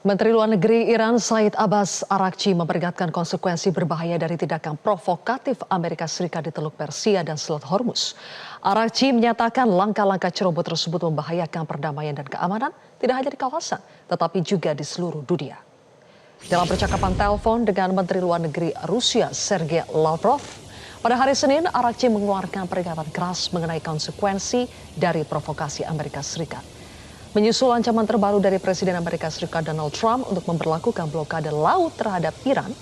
Menteri Luar Negeri Iran Said Abbas Araghchi memperingatkan konsekuensi berbahaya dari tindakan provokatif Amerika Serikat di Teluk Persia dan Selat Hormuz. Araghchi menyatakan langkah-langkah ceroboh tersebut membahayakan perdamaian dan keamanan tidak hanya di kawasan, tetapi juga di seluruh dunia. Dalam percakapan telepon dengan Menteri Luar Negeri Rusia Sergei Lavrov, pada hari Senin, Araghchi mengeluarkan peringatan keras mengenai konsekuensi dari provokasi Amerika Serikat. Menyusul ancaman terbaru dari Presiden Amerika Serikat Donald Trump untuk memberlakukan blokade laut terhadap Iran,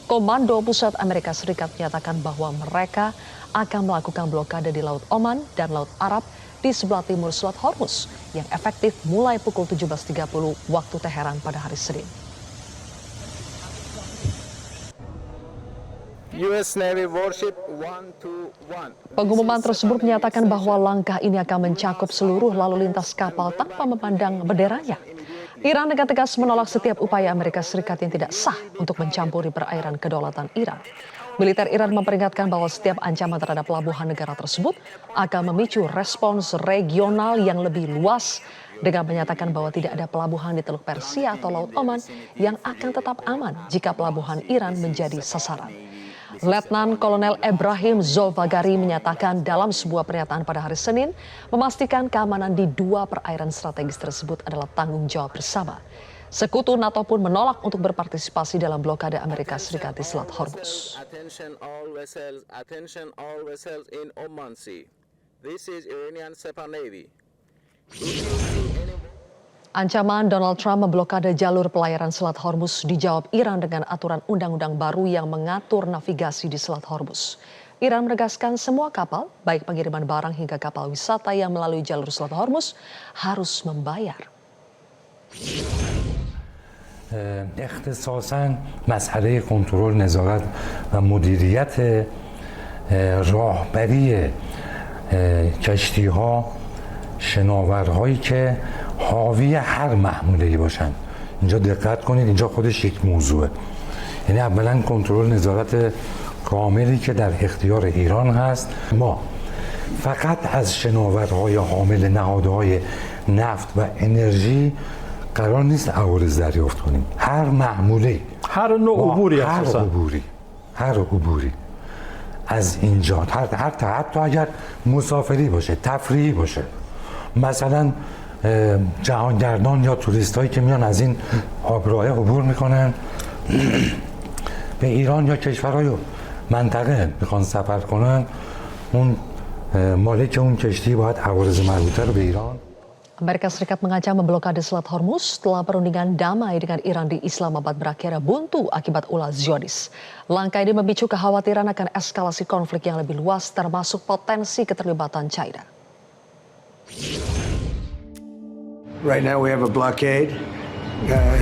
Komando Pusat Amerika Serikat menyatakan bahwa mereka akan melakukan blokade di Laut Oman dan Laut Arab di sebelah timur Selat Hormuz yang efektif mulai pukul 17.30 waktu Teheran pada hari Senin. US Navy warship 121. Pengumuman tersebut menyatakan bahwa langkah ini akan mencakup seluruh lalu lintas kapal tanpa memandang benderanya. Iran dengan tegas menolak setiap upaya Amerika Serikat yang tidak sah untuk mencampuri perairan kedaulatan Iran. Militer Iran memperingatkan bahwa setiap ancaman terhadap pelabuhan negara tersebut akan memicu respons regional yang lebih luas dengan menyatakan bahwa tidak ada pelabuhan di Teluk Persia atau Laut Oman yang akan tetap aman jika pelabuhan Iran menjadi sasaran. Letnan Kolonel Ibrahim Zolfagari menyatakan dalam sebuah pernyataan pada hari Senin memastikan keamanan di dua perairan strategis tersebut adalah tanggung jawab bersama. Sekutu NATO pun menolak untuk berpartisipasi dalam blokade Amerika Serikat di Selat Hormuz. Attention all vessels in Oman Sea. This is Iranian Sepah Navy. Ancaman Donald Trump memblokade jalur pelayaran Selat Hormuz dijawab Iran dengan aturan undang-undang baru yang mengatur navigasi di Selat Hormuz. Iran menegaskan semua kapal, baik pengiriman barang hingga kapal wisata yang melalui jalur Selat Hormuz harus membayar. اختصاصاً مسئله کنترل نظارت و مدیریت راهبری کشتی‌ها شناورهایی که حاوی هر محموله‌ای باشن. اینجا دقت کنید، اینجا خودش یک موضوعه. یعنی اولا کنترل نظارت کاملی که در اختیار ایران هست. ما فقط از شناورهای حامل نهادهای نفت و انرژی قرار نیست عوارض دریافت کنیم. هر محموله، هر نوع عبوری، هر عبوری از اینجا، حتی اگر مسافری باشه، تفریحی باشه، مثلا جهانگردان یا توریست هایی که میان از این آبراه عبور میکنن به ایران یا کشورهای منطقه میخوان سفر کنن، اون مالک اون کشتی باید عوارض مربوطه رو به ایران. Amerika Serikat mengancam memblokade Selat Hormuz setelah perundingan damai dengan Iran di Islamabad berakhir buntu akibat ulah Zionis. Langkah ini memicu kekhawatiran akan eskalasi konflik yang lebih luas termasuk potensi keterlibatan China. Right now we have a blockade.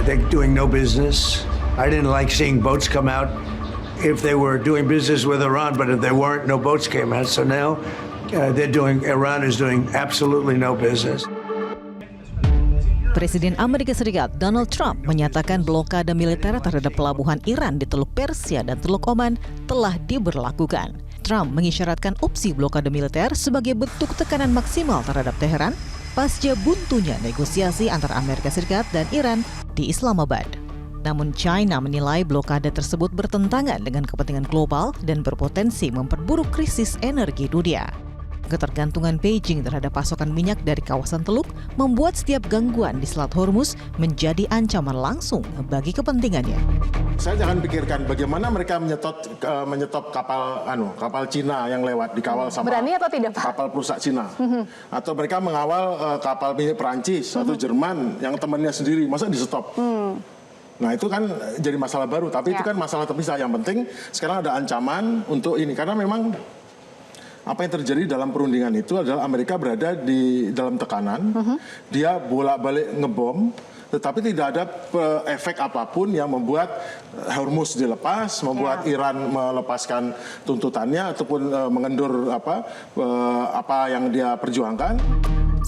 They're doing no business. I didn't like seeing boats come out if they were doing business with Iran, but if they weren't, no boats came out. So now Iran is doing absolutely no business. Presiden Amerika Serikat Donald Trump menyatakan blokade militer terhadap pelabuhan Iran di Teluk Persia dan Teluk Oman telah diberlakukan. Trump mengisyaratkan opsi blokade militer sebagai bentuk tekanan maksimal terhadap Teheran pasca buntunya negosiasi antara Amerika Serikat dan Iran di Islamabad. Namun China menilai blokade tersebut bertentangan dengan kepentingan global dan berpotensi memperburuk krisis energi dunia. Ketergantungan Beijing terhadap pasokan minyak dari kawasan Teluk membuat setiap gangguan di Selat Hormuz menjadi ancaman langsung bagi kepentingannya. Saya jangan pikirkan bagaimana mereka menyetop kapal Cina yang lewat dikawal sama berani atau tidak, Pak? Kapal perusak Cina. Atau mereka mengawal kapal milik Perancis atau Jerman yang temannya sendiri, masa di stop? Nah itu kan jadi masalah baru, tapi itu kan masalah terpisah. Yang penting sekarang ada ancaman untuk ini, karena memang apa yang terjadi dalam perundingan itu adalah Amerika berada di dalam tekanan, dia bolak-balik ngebom, tetapi tidak ada efek apapun yang membuat Hormuz dilepas, membuat Iran melepaskan tuntutannya ataupun mengendur apa yang dia perjuangkan.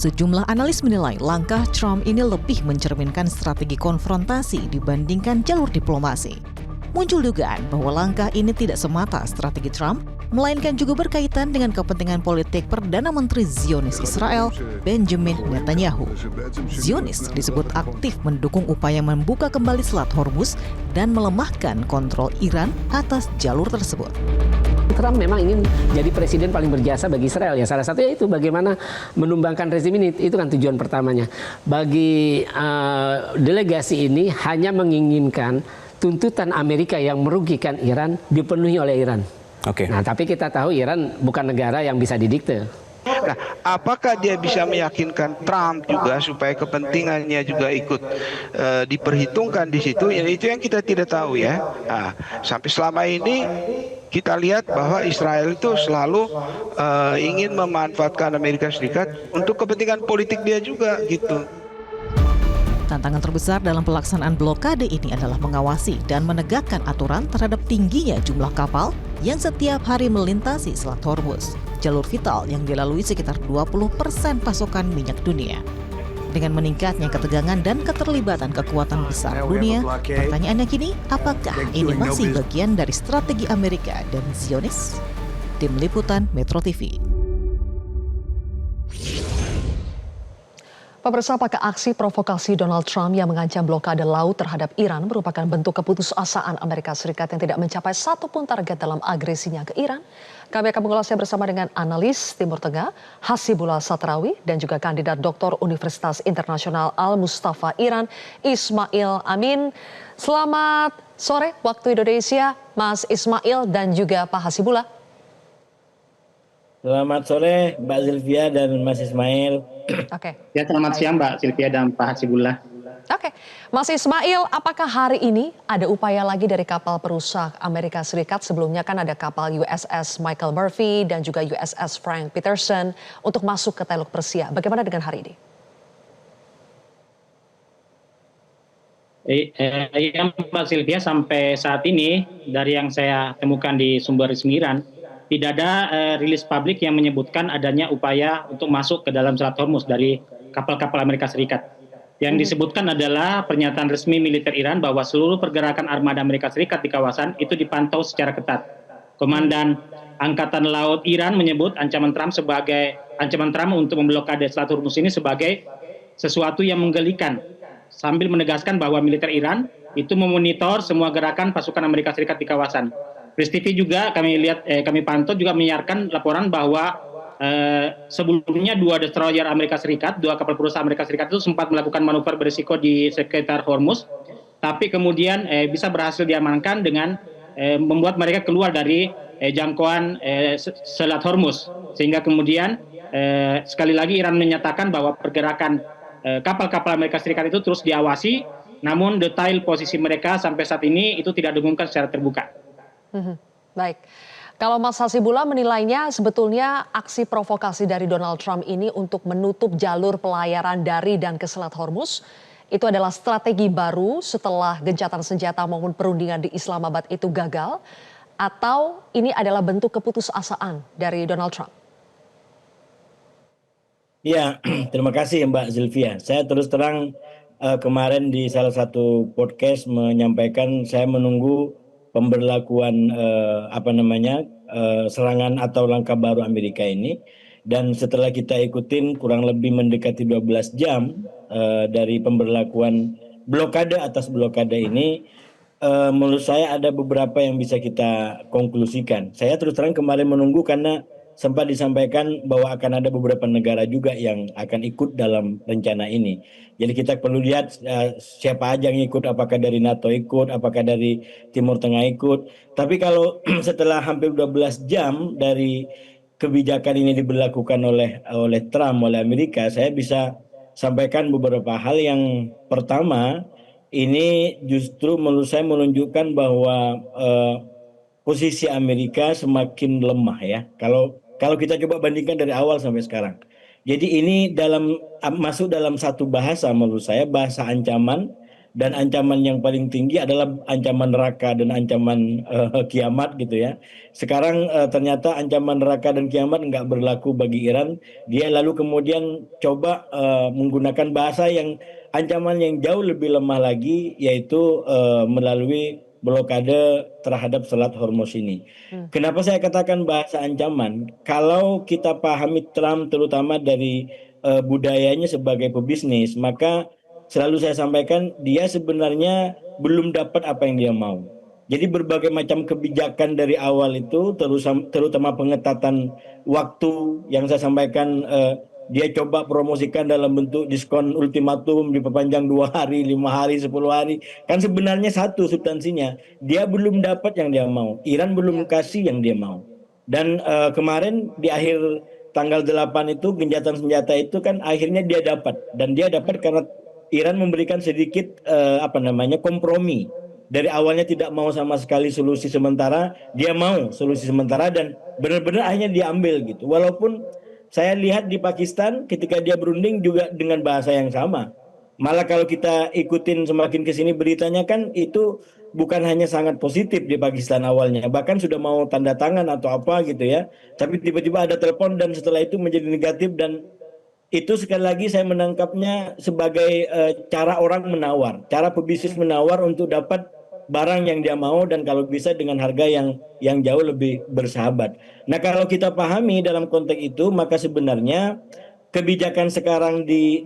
Sejumlah analis menilai langkah Trump ini lebih mencerminkan strategi konfrontasi dibandingkan jalur diplomasi. Muncul dugaan bahwa langkah ini tidak semata strategi Trump, melainkan juga berkaitan dengan kepentingan politik Perdana Menteri Zionis Israel, Benjamin Netanyahu. Zionis disebut aktif mendukung upaya membuka kembali Selat Hormuz dan melemahkan kontrol Iran atas jalur tersebut. Trump memang ingin jadi presiden paling berjasa bagi Israel. Ya salah satunya itu bagaimana menumbangkan rezim ini. Itu kan tujuan pertamanya. Bagi delegasi ini hanya menginginkan tuntutan Amerika yang merugikan Iran dipenuhi oleh Iran. Oke. Nah, tapi kita tahu Iran bukan negara yang bisa didikte. Nah, apakah dia bisa meyakinkan Trump juga supaya kepentingannya juga ikut diperhitungkan di situ? Ya, itu yang kita tidak tahu ya. Nah, sampai selama ini kita lihat bahwa Israel itu selalu ingin memanfaatkan Amerika Serikat untuk kepentingan politik dia juga gitu. Tantangan terbesar dalam pelaksanaan blokade ini adalah mengawasi dan menegakkan aturan terhadap tingginya jumlah kapal yang setiap hari melintasi Selat Hormuz, jalur vital yang dilalui sekitar 20% pasokan minyak dunia. Dengan meningkatnya ketegangan dan keterlibatan kekuatan besar dunia, pertanyaannya kini, apakah ini masih bagian dari strategi Amerika dan Zionis? Tim Liputan Metro TV. Pemirsa, apakah aksi provokasi Donald Trump yang mengancam blokade laut terhadap Iran merupakan bentuk keputusasaan Amerika Serikat yang tidak mencapai satupun target dalam agresinya ke Iran? Kami akan mengulasnya bersama dengan analis Timur Tengah, Hasibullah Satrawi, dan juga kandidat doktor Universitas Internasional Al-Mustafa Iran, Ismail Amin. Selamat sore waktu Indonesia, Mas Ismail dan juga Pak Hasibullah. Selamat sore Mbak Zilvia dan Mas Ismail. Oke. Ya, selamat siang Mbak Zilvia dan Pak Hasibullah. Oke, Mas Ismail, apakah hari ini ada upaya lagi dari kapal perusak Amerika Serikat? Sebelumnya kan ada kapal USS Michael Murphy dan juga USS Frank Peterson untuk masuk ke Teluk Persia. Bagaimana dengan hari ini? Ya Mbak Zilvia, sampai saat ini dari yang saya temukan di sumber resmi Iran, tidak ada rilis publik yang menyebutkan adanya upaya untuk masuk ke dalam Selat Hormuz dari kapal-kapal Amerika Serikat. Yang disebutkan adalah pernyataan resmi militer Iran bahwa seluruh pergerakan armada Amerika Serikat di kawasan itu dipantau secara ketat. Komandan Angkatan Laut Iran menyebut ancaman Trump untuk memblokade Selat Hormuz ini sebagai sesuatu yang menggelikan, sambil menegaskan bahwa militer Iran itu memonitor semua gerakan pasukan Amerika Serikat di kawasan. Press TV juga kami pantau juga menyiarkan laporan bahwa sebelumnya 2 destroyer Amerika Serikat, 2 kapal perusahaan Amerika Serikat itu sempat melakukan manuver berisiko di sekitar Hormuz, tapi kemudian bisa berhasil diamankan dengan membuat mereka keluar dari jangkauan Selat Hormuz, sehingga kemudian sekali lagi Iran menyatakan bahwa pergerakan kapal-kapal Amerika Serikat itu terus diawasi, namun detail posisi mereka sampai saat ini itu tidak diumumkan secara terbuka. Baik, kalau Mas Hasibullah menilainya sebetulnya aksi provokasi dari Donald Trump ini untuk menutup jalur pelayaran dari dan ke Selat Hormuz itu adalah strategi baru setelah gencatan senjata maupun perundingan di Islamabad itu gagal, atau ini adalah bentuk keputusasaan dari Donald Trump? Ya, terima kasih Mbak Zilvia. Saya terus terang kemarin di salah satu podcast menyampaikan saya menunggu pemberlakuan serangan atau langkah baru Amerika ini, dan setelah kita ikutin kurang lebih mendekati 12 jam dari pemberlakuan blokade atas blokade ini, menurut saya ada beberapa yang bisa kita konklusikan. Saya terus terang kemarin menunggu karena sempat disampaikan bahwa akan ada beberapa negara juga yang akan ikut dalam rencana ini. Jadi kita perlu lihat siapa aja yang ikut, apakah dari NATO ikut, apakah dari Timur Tengah ikut. Tapi kalau setelah hampir 12 jam dari kebijakan ini diberlakukan oleh Trump, oleh Amerika, saya bisa sampaikan beberapa hal. Yang pertama, ini justru menurut saya menunjukkan bahwa posisi Amerika semakin lemah ya. Kalau kita coba bandingkan dari awal sampai sekarang. Jadi ini masuk dalam satu bahasa menurut saya, bahasa ancaman, dan ancaman yang paling tinggi adalah ancaman neraka dan ancaman kiamat gitu ya. Sekarang ternyata ancaman neraka dan kiamat nggak berlaku bagi Iran. Dia lalu kemudian coba menggunakan bahasa yang ancaman yang jauh lebih lemah lagi, yaitu melalui blokade terhadap Selat Hormuz ini. Kenapa saya katakan bahasa ancaman? Kalau kita pahami Trump terutama dari budayanya sebagai pebisnis, maka selalu saya sampaikan dia sebenarnya belum dapat apa yang dia mau. Jadi berbagai macam kebijakan dari awal itu, terutama pengetatan waktu yang saya sampaikan, dia coba promosikan dalam bentuk diskon ultimatum diperpanjang 2 hari, 5 hari, 10 hari. Kan sebenarnya satu substansinya, dia belum dapat yang dia mau. Iran belum kasih yang dia mau. Dan kemarin di akhir tanggal 8 itu gencatan senjata itu kan akhirnya dia dapat. Dan dia dapat karena Iran memberikan sedikit kompromi. Dari awalnya tidak mau sama sekali solusi sementara, dia mau solusi sementara dan benar-benar akhirnya diambil gitu. Walaupun saya lihat di Pakistan ketika dia berunding juga dengan bahasa yang sama. Malah kalau kita ikutin semakin ke sini beritanya kan itu bukan hanya sangat positif di Pakistan awalnya, bahkan sudah mau tanda tangan atau apa gitu ya. Tapi tiba-tiba ada telepon dan setelah itu menjadi negatif, dan itu sekali lagi saya menangkapnya sebagai cara orang menawar, cara pebisnis menawar untuk dapat barang yang dia mau dan kalau bisa dengan harga yang jauh lebih bersahabat. Nah, kalau kita pahami dalam konteks itu, maka sebenarnya kebijakan sekarang di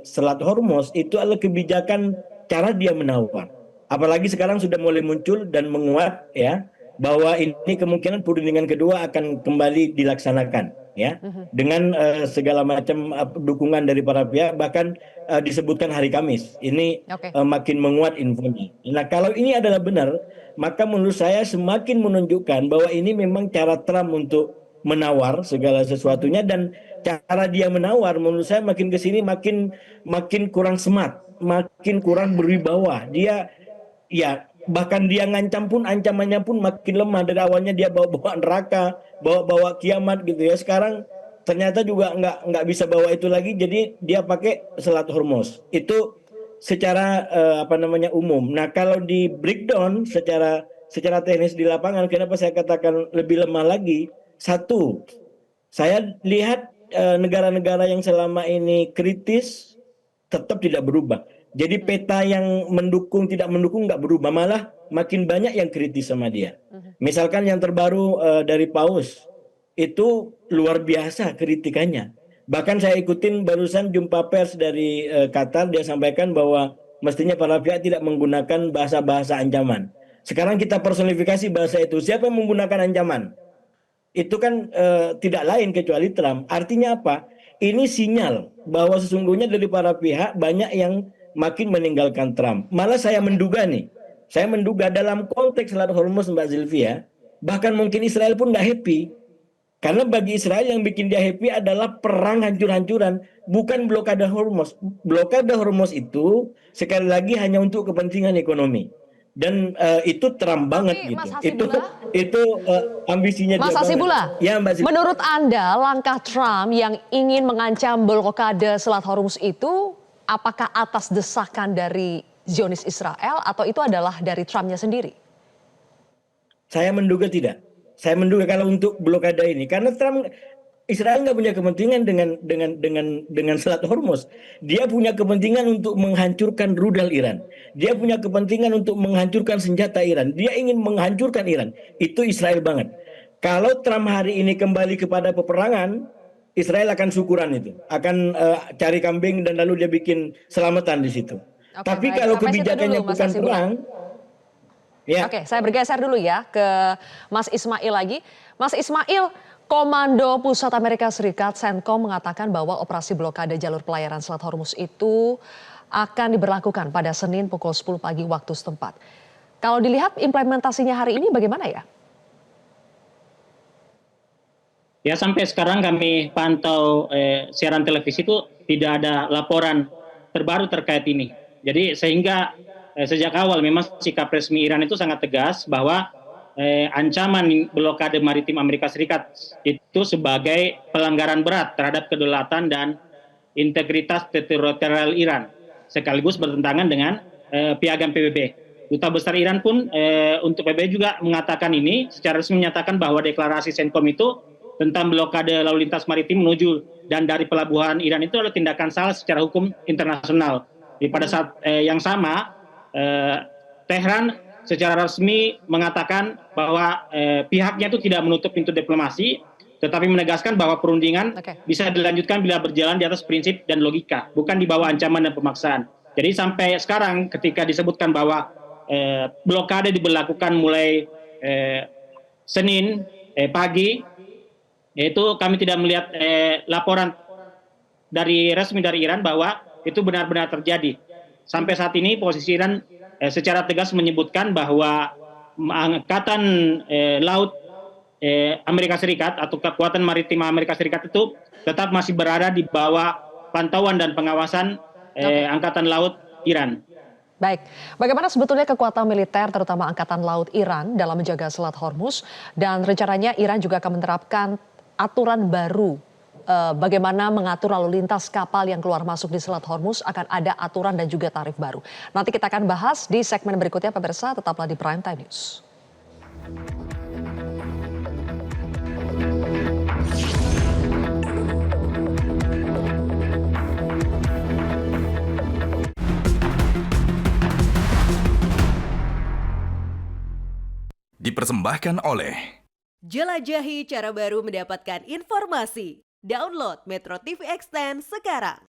Selat Hormuz itu adalah kebijakan cara dia menawar. Apalagi sekarang sudah mulai muncul dan menguat ya bahwa ini kemungkinan perundingan kedua akan kembali dilaksanakan ya dengan segala macam dukungan dari para pihak, bahkan disebutkan hari Kamis ini makin menguat infonya. Nah, kalau ini adalah benar, maka menurut saya semakin menunjukkan bahwa ini memang cara Trump untuk menawar segala sesuatunya, dan cara dia menawar menurut saya makin kesini makin kurang smart, makin kurang berwibawa. Dia ya bahkan dia ngancam pun ancamannya pun makin lemah. Dari awalnya dia bawa neraka, bawa kiamat gitu ya. Sekarang ternyata juga nggak bisa bawa itu lagi, jadi dia pakai Selat Hormuz. Itu secara umum. Nah, kalau di breakdown secara teknis di lapangan, kenapa saya katakan lebih lemah lagi? Satu, saya lihat negara-negara yang selama ini kritis tetap tidak berubah. Jadi peta yang mendukung tidak mendukung nggak berubah, malah makin banyak yang kritis sama dia. Misalkan yang terbaru dari Paus itu luar biasa kritikannya. Bahkan saya ikutin barusan jumpa pers dari Qatar, dia sampaikan bahwa mestinya para pihak tidak menggunakan bahasa-bahasa ancaman. Sekarang kita personifikasi bahasa itu. Siapa yang menggunakan ancaman? Itu kan tidak lain kecuali Trump. Artinya apa? Ini sinyal bahwa sesungguhnya dari para pihak banyak yang makin meninggalkan Trump. Malah saya menduga dalam konteks Selat Hormuz, Mbak Zilvia, bahkan mungkin Israel pun nggak happy. Karena bagi Israel yang bikin dia happy adalah perang hancur-hancuran, bukan blokade Hormuz. Blokade Hormuz itu sekali lagi hanya untuk kepentingan ekonomi. Dan itu Trump banget gitu. Itu ambisinya Mas dia Hasibullah, ya, Mbak Zilvia. menurut Anda langkah Trump yang ingin mengancam blokade Selat Hormuz itu apakah atas desakan dari Zionis Israel atau itu adalah dari Trumpnya sendiri? Saya menduga tidak. Saya menduga kalau untuk blokade ini, karena Trump, Israel nggak punya kepentingan dengan Selat Hormuz. Dia punya kepentingan untuk menghancurkan rudal Iran. Dia punya kepentingan untuk menghancurkan senjata Iran. Dia ingin menghancurkan Iran. Itu Israel banget. Kalau Trump hari ini kembali kepada peperangan, Israel akan syukuran itu, akan cari kambing dan lalu dia bikin selamatan di situ. Tapi baik, kalau kebijakannya bukan perang, ya. Oke, saya bergeser dulu ya ke Mas Ismail lagi. Mas Ismail, Komando Pusat Amerika Serikat CENTCOM mengatakan bahwa operasi blokade jalur pelayaran Selat Hormuz itu akan diberlakukan pada Senin pukul 10 pagi waktu setempat. Kalau dilihat implementasinya hari ini bagaimana ya? Ya, sampai sekarang kami pantau siaran televisi itu tidak ada laporan terbaru terkait ini. Jadi sehingga sejak awal memang sikap resmi Iran itu sangat tegas bahwa ancaman blokade maritim Amerika Serikat itu sebagai pelanggaran berat terhadap kedaulatan dan integritas teritorial Iran, sekaligus bertentangan dengan piagam PBB. Duta Besar Iran pun untuk PBB juga mengatakan ini, secara resmi menyatakan bahwa deklarasi CENTCOM itu tentang blokade lalu lintas maritim menuju dan dari pelabuhan Iran itu adalah tindakan salah secara hukum internasional. Pada saat yang sama, Tehran secara resmi mengatakan bahwa pihaknya itu tidak menutup pintu diplomasi, tetapi menegaskan bahwa perundingan bisa dilanjutkan bila berjalan di atas prinsip dan logika, bukan di bawah ancaman dan pemaksaan. Jadi sampai sekarang ketika disebutkan bahwa blokade diberlakukan mulai Senin pagi, itu kami tidak melihat laporan resmi dari Iran bahwa itu benar-benar terjadi. Sampai saat ini posisi Iran secara tegas menyebutkan bahwa angkatan laut Amerika Serikat atau kekuatan maritim Amerika Serikat itu tetap masih berada di bawah pantauan dan pengawasan angkatan laut Iran. Baik, bagaimana sebetulnya kekuatan militer terutama Angkatan Laut Iran dalam menjaga Selat Hormuz, dan rencananya Iran juga akan menerapkan aturan baru bagaimana mengatur lalu lintas kapal yang keluar masuk di Selat Hormuz, akan ada aturan dan juga tarif baru. Nanti kita akan bahas di segmen berikutnya pemirsa, tetaplah di Prime Time News. Dipersembahkan oleh Jelajahi cara baru mendapatkan informasi. Download Metro TV Extend sekarang.